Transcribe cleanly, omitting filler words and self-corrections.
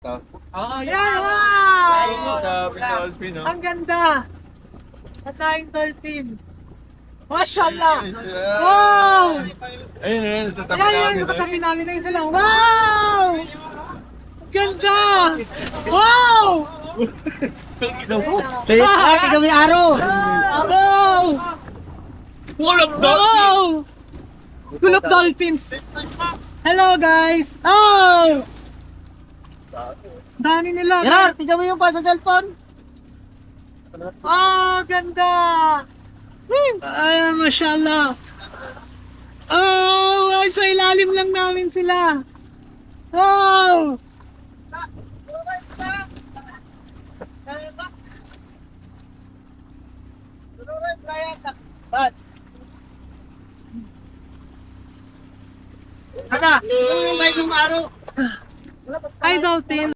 Oo, Yan, Flying wow! dolphin, no? Ang ganda! Flying dolphin. Mashallah! Wow! Ayun, ayun, sa tabi Ayan, namin. ayan, katabi namin na isa lang. Wow! Ganda! Wow! Ate kami araw. Wow! Full of Wow! Full of dolphins. Hello guys! Oh! Dami nila. Gerard, tingnan mo yung pa sa cellphone. Oh, ganda! Ay, mashallah. Oh, ay, sa ilalim lang namin sila. Wow! Ano? May araw. Ay, dolphin.